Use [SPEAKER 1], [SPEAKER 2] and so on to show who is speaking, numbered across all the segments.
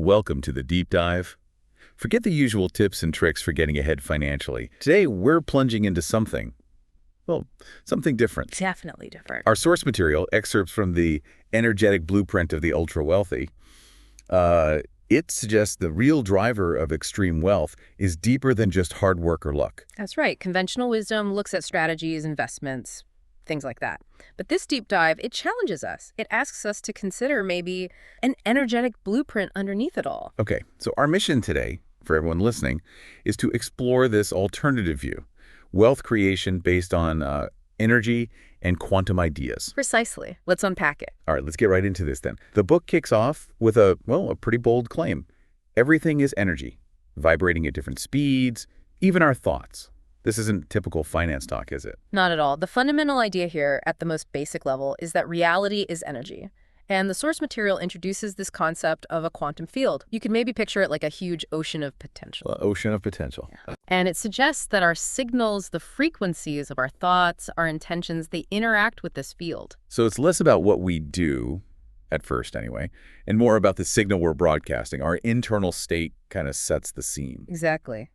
[SPEAKER 1] Welcome to the deep dive. Forget the usual tips and tricks for getting ahead financially. Today, we're plunging into something different.
[SPEAKER 2] Definitely different.
[SPEAKER 1] Our source material, excerpts from the energetic blueprint of the ultra-wealthy, it suggests the real driver of extreme wealth is deeper than just hard work or luck.
[SPEAKER 2] That's right. Conventional wisdom looks at strategies, investments, things like that. But this deep dive, it challenges us. It asks us to consider maybe an energetic blueprint underneath it all.
[SPEAKER 1] Okay, so our mission today, for everyone listening, is to explore this alternative view, wealth creation based on energy and quantum ideas.
[SPEAKER 2] Precisely. Let's unpack it.
[SPEAKER 1] All right, let's get right into this then. The book kicks off with a pretty bold claim. Everything is energy, vibrating at different speeds, even our thoughts. This isn't typical finance talk, is it?
[SPEAKER 2] Not at all. The fundamental idea here, at the most basic level, is that reality is energy. And the source material introduces this concept of a quantum field. You could maybe picture it like a huge ocean of potential.
[SPEAKER 1] Ocean of potential.
[SPEAKER 2] Yeah. And it suggests that our signals, the frequencies of our thoughts, our intentions, they interact with this field.
[SPEAKER 1] So it's less about what we do, at first anyway, and more about the signal we're broadcasting. Our internal state kind of sets the scene.
[SPEAKER 2] Exactly.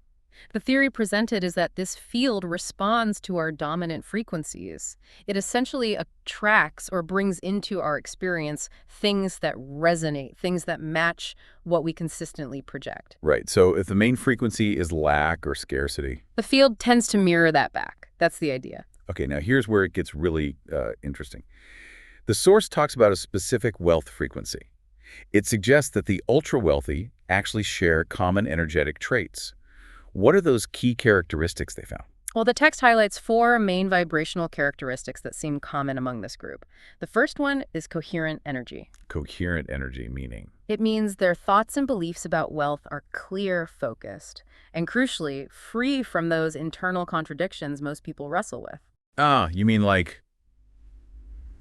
[SPEAKER 2] The theory presented is that this field responds to our dominant frequencies. It essentially attracts or brings into our experience things that resonate, things that match what we consistently project.
[SPEAKER 1] Right. So if the main frequency is lack or scarcity,
[SPEAKER 2] the field tends to mirror that back. That's the idea.
[SPEAKER 1] Okay, now here's where it gets really interesting. The source talks about a specific wealth frequency. It suggests that the ultra-wealthy actually share common energetic traits. What are those key characteristics they found?
[SPEAKER 2] Well, the text highlights 4 main vibrational characteristics that seem common among this group. The first one is coherent energy.
[SPEAKER 1] Coherent energy meaning?
[SPEAKER 2] It means their thoughts and beliefs about wealth are clear, focused, and crucially, free from those internal contradictions most people wrestle with.
[SPEAKER 1] Ah, you mean like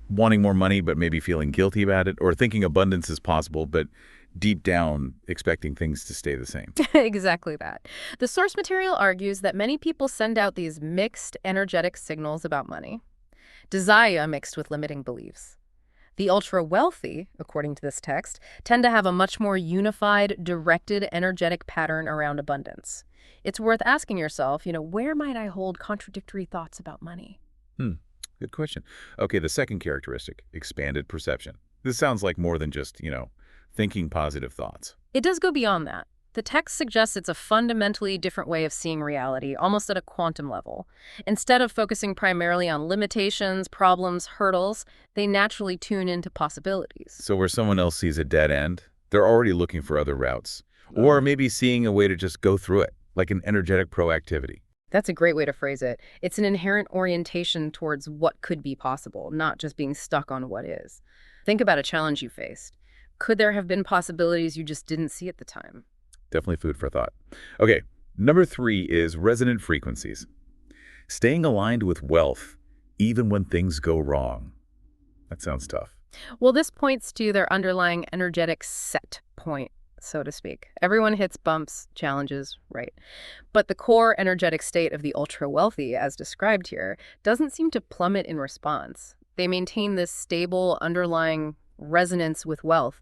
[SPEAKER 1] wanting more money but maybe feeling guilty about it, or thinking abundance is possible but deep down expecting things to stay the same.
[SPEAKER 2] Exactly that. The source material argues that many people send out these mixed energetic signals about money, desire mixed with limiting beliefs. The ultra-wealthy, according to this text, tend to have a much more unified, directed energetic pattern around abundance. It's worth asking yourself, where might I hold contradictory thoughts about money?
[SPEAKER 1] Good question. Okay, the second characteristic, expanded perception. This sounds like more than just, thinking positive thoughts.
[SPEAKER 2] It does go beyond that. The text suggests it's a fundamentally different way of seeing reality, almost at a quantum level. Instead of focusing primarily on limitations, problems, hurdles, they naturally tune into possibilities.
[SPEAKER 1] So where someone else sees a dead end, they're already looking for other routes. Or maybe seeing a way to just go through it, like an energetic proactivity.
[SPEAKER 2] That's a great way to phrase it. It's an inherent orientation towards what could be possible, not just being stuck on what is. Think about a challenge you faced. Could there have been possibilities you just didn't see at the time?
[SPEAKER 1] Definitely food for thought. Okay, number 3 is resonant frequencies. Staying aligned with wealth, even when things go wrong. That sounds tough.
[SPEAKER 2] Well, this points to their underlying energetic set point, so to speak. Everyone hits bumps, challenges, right? But the core energetic state of the ultra-wealthy, as described here, doesn't seem to plummet in response. They maintain this stable underlying resonance with wealth,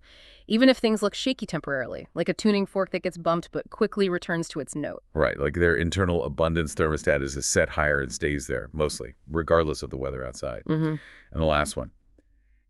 [SPEAKER 2] even if things look shaky temporarily, like a tuning fork that gets bumped but quickly returns to its note.
[SPEAKER 1] Right, like their internal abundance thermostat is set higher and stays there, mostly, regardless of the weather outside. And the last one,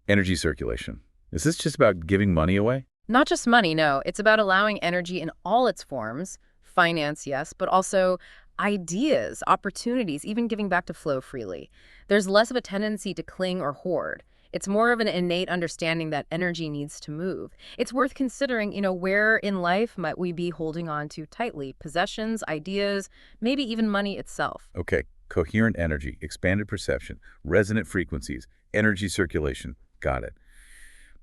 [SPEAKER 1] energy circulation. Is this just about giving money away?
[SPEAKER 2] Not just money, no. It's about allowing energy in all its forms, finance, yes, but also ideas, opportunities, even giving back to flow freely. There's less of a tendency to cling or hoard. It's more of an innate understanding that energy needs to move. It's worth considering, where in life might we be holding on to tightly? Possessions, ideas, maybe even money itself.
[SPEAKER 1] Okay, coherent energy, expanded perception, resonant frequencies, energy circulation. Got it.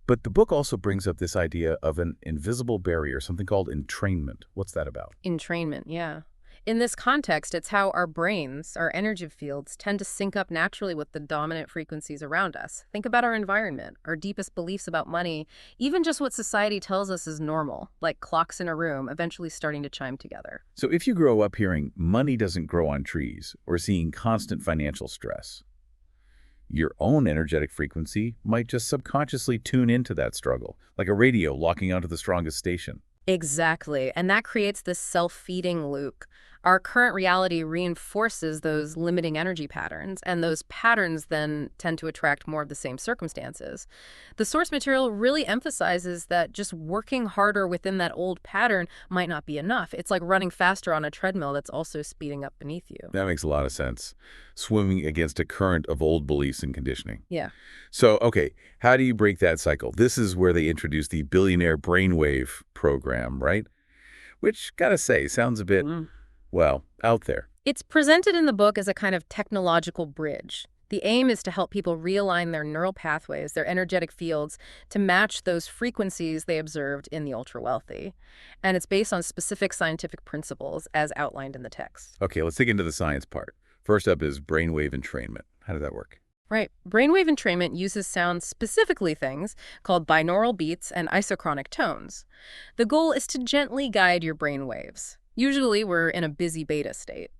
[SPEAKER 1] But the book also brings up this idea of an invisible barrier, something called entrainment. What's that about?
[SPEAKER 2] Entrainment, yeah. In this context, it's how our brains, our energy fields, tend to sync up naturally with the dominant frequencies around us. Think about our environment, our deepest beliefs about money, even just what society tells us is normal, like clocks in a room eventually starting to chime together.
[SPEAKER 1] So if you grow up hearing money doesn't grow on trees or seeing constant financial stress, your own energetic frequency might just subconsciously tune into that struggle, like a radio locking onto the strongest station.
[SPEAKER 2] Exactly. And that creates this self-feeding loop. Our current reality reinforces those limiting energy patterns, and those patterns then tend to attract more of the same circumstances. The source material really emphasizes that just working harder within that old pattern might not be enough. It's like running faster on a treadmill that's also speeding up beneath you.
[SPEAKER 1] That makes a lot of sense. Swimming against a current of old beliefs and conditioning.
[SPEAKER 2] Yeah.
[SPEAKER 1] So, okay, how do you break that cycle? This is where they introduce the Billionaire Brain Wave program, right? Which, gotta say, sounds a bit, well, out there.
[SPEAKER 2] It's presented in the book as a kind of technological bridge. The aim is to help people realign their neural pathways, their energetic fields, to match those frequencies they observed in the ultra-wealthy. And it's based on specific scientific principles as outlined in the text.
[SPEAKER 1] Okay, let's dig into the science part. First up is brainwave entrainment. How does that work?
[SPEAKER 2] Right. Brainwave entrainment uses sound, specifically things called binaural beats and isochronic tones. The goal is to gently guide your brain waves. Usually we're in a busy beta state.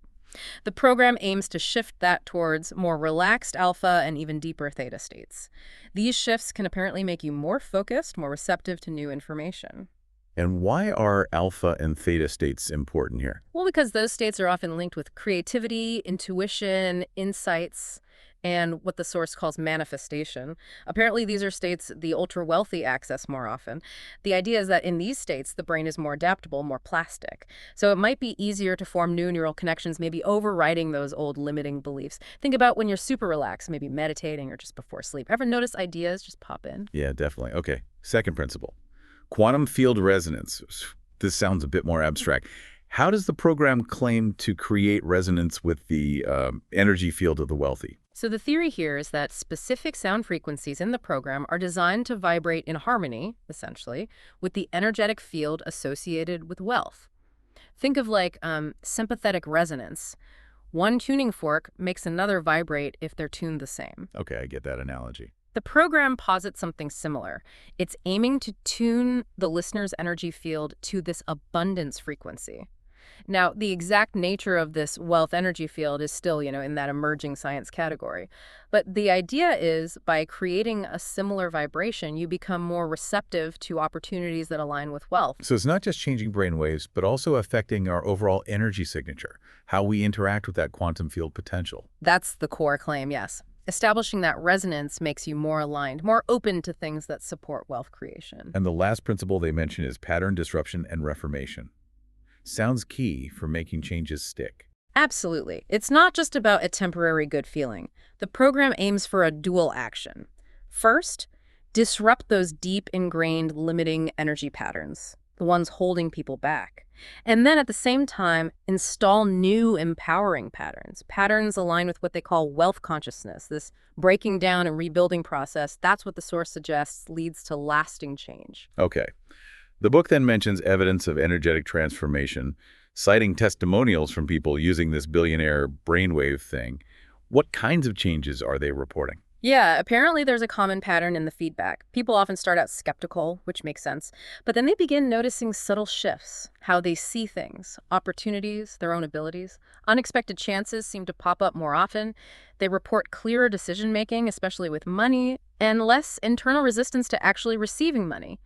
[SPEAKER 2] The program aims to shift that towards more relaxed alpha and even deeper theta states. These shifts can apparently make you more focused, more receptive to new information.
[SPEAKER 1] And why are alpha and theta states important here?
[SPEAKER 2] Well, because those states are often linked with creativity, intuition, insights, and what the source calls manifestation. Apparently, these are states the ultra-wealthy access more often. The idea is that in these states, the brain is more adaptable, more plastic. So it might be easier to form new neural connections, maybe overriding those old limiting beliefs. Think about when you're super relaxed, maybe meditating or just before sleep. Ever notice ideas just pop in?
[SPEAKER 1] Yeah, definitely. Okay, second principle. Quantum field resonance. This sounds a bit more abstract. How does the program claim to create resonance with the energy field of the wealthy?
[SPEAKER 2] So the theory here is that specific sound frequencies in the program are designed to vibrate in harmony, essentially, with the energetic field associated with wealth. Think of like sympathetic resonance. One tuning fork makes another vibrate if they're tuned the same.
[SPEAKER 1] Okay, I get that analogy.
[SPEAKER 2] The program posits something similar. It's aiming to tune the listener's energy field to this abundance frequency. Now, the exact nature of this wealth energy field is still, in that emerging science category. But the idea is by creating a similar vibration, you become more receptive to opportunities that align with wealth.
[SPEAKER 1] So it's not just changing brain waves, but also affecting our overall energy signature, how we interact with that quantum field potential.
[SPEAKER 2] That's the core claim, yes. Establishing that resonance makes you more aligned, more open to things that support wealth creation.
[SPEAKER 1] And the last principle they mention is pattern disruption and reformation. Sounds key for making changes stick.
[SPEAKER 2] Absolutely. It's not just about a temporary good feeling. The program aims for a dual action. First, disrupt those deep ingrained limiting energy patterns, the ones holding people back. And then at the same time, install new empowering patterns, patterns aligned with what they call wealth consciousness, this breaking down and rebuilding process. That's what the source suggests leads to lasting change.
[SPEAKER 1] Okay. The book then mentions evidence of energetic transformation, citing testimonials from people using this billionaire brainwave thing. What kinds of changes are they reporting?
[SPEAKER 2] Yeah, apparently there's a common pattern in the feedback. People often start out skeptical, which makes sense, but then they begin noticing subtle shifts, how they see things, opportunities, their own abilities. Unexpected chances seem to pop up more often. They report clearer decision-making, especially with money, and less internal resistance to actually receiving money.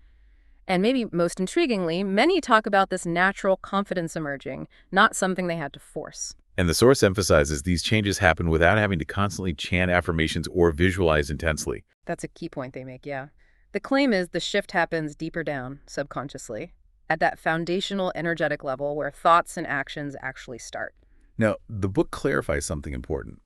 [SPEAKER 2] And maybe most intriguingly, many talk about this natural confidence emerging, not something they had to force.
[SPEAKER 1] And the source emphasizes these changes happen without having to constantly chant affirmations or visualize intensely.
[SPEAKER 2] That's a key point they make, yeah. The claim is the shift happens deeper down, subconsciously, at that foundational energetic level where thoughts and actions actually start.
[SPEAKER 1] Now, the book clarifies something important.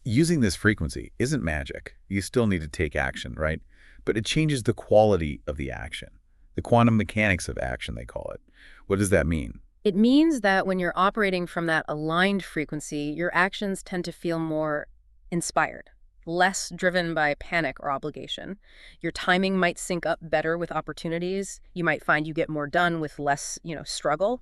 [SPEAKER 1] Using this frequency isn't magic. You still need to take action, right? But it changes the quality of the action. The quantum mechanics of action, they call it. What does that mean?
[SPEAKER 2] It means that when you're operating from that aligned frequency, your actions tend to feel more inspired, less driven by panic or obligation. Your timing might sync up better with opportunities. You might find you get more done with less, struggle.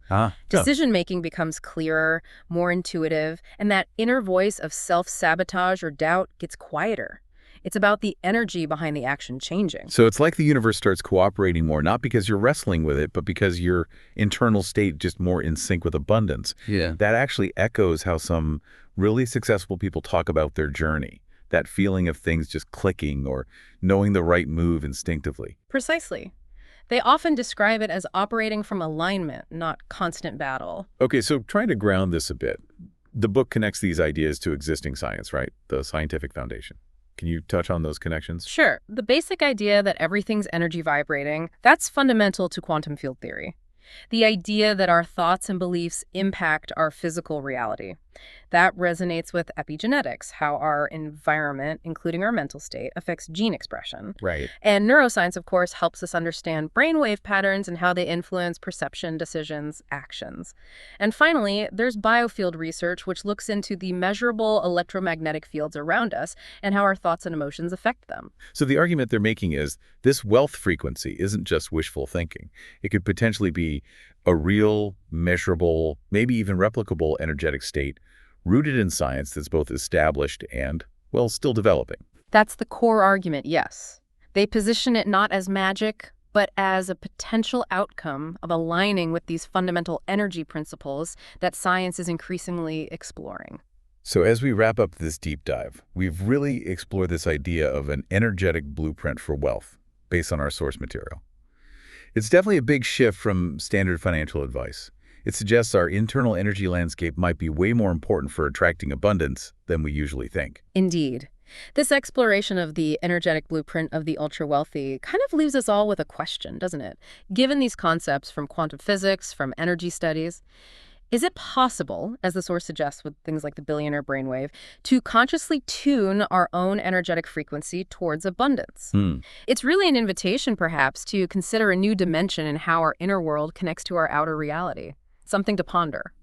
[SPEAKER 2] Decision-making becomes clearer, more intuitive, and that inner voice of self-sabotage or doubt gets quieter. It's about the energy behind the action changing.
[SPEAKER 1] So it's like the universe starts cooperating more, not because you're wrestling with it, but because your internal state just more in sync with abundance.
[SPEAKER 3] Yeah.
[SPEAKER 1] That actually echoes how some really successful people talk about their journey. That feeling of things just clicking or knowing the right move instinctively.
[SPEAKER 2] Precisely. They often describe it as operating from alignment, not constant battle.
[SPEAKER 1] Okay, so trying to ground this a bit, the book connects these ideas to existing science, right? The scientific foundation. Can you touch on those connections?
[SPEAKER 2] Sure, the basic idea that everything's energy vibrating, that's fundamental to quantum field theory. The idea that our thoughts and beliefs impact our physical reality. That resonates with epigenetics, how our environment, including our mental state, affects gene expression.
[SPEAKER 1] Right.
[SPEAKER 2] And neuroscience, of course, helps us understand brainwave patterns and how they influence perception, decisions, actions. And finally, there's biofield research, which looks into the measurable electromagnetic fields around us and how our thoughts and emotions affect them.
[SPEAKER 1] So the argument they're making is this wealth frequency isn't just wishful thinking. It could potentially be a real, measurable, maybe even replicable energetic state rooted in science that's both established and, well, still developing.
[SPEAKER 2] That's the core argument, yes. They position it not as magic, but as a potential outcome of aligning with these fundamental energy principles that science is increasingly exploring.
[SPEAKER 1] So as we wrap up this deep dive, we've really explored this idea of an energetic blueprint for wealth based on our source material. It's definitely a big shift from standard financial advice. It suggests our internal energy landscape might be way more important for attracting abundance than we usually think.
[SPEAKER 2] Indeed. This exploration of the energetic blueprint of the ultra-wealthy kind of leaves us all with a question, doesn't it? Given these concepts from quantum physics, from energy studies, is it possible, as the source suggests with things like the Billionaire Brain Wave, to consciously tune our own energetic frequency towards abundance? It's really an invitation, perhaps, to consider a new dimension in how our inner world connects to our outer reality. Something to ponder.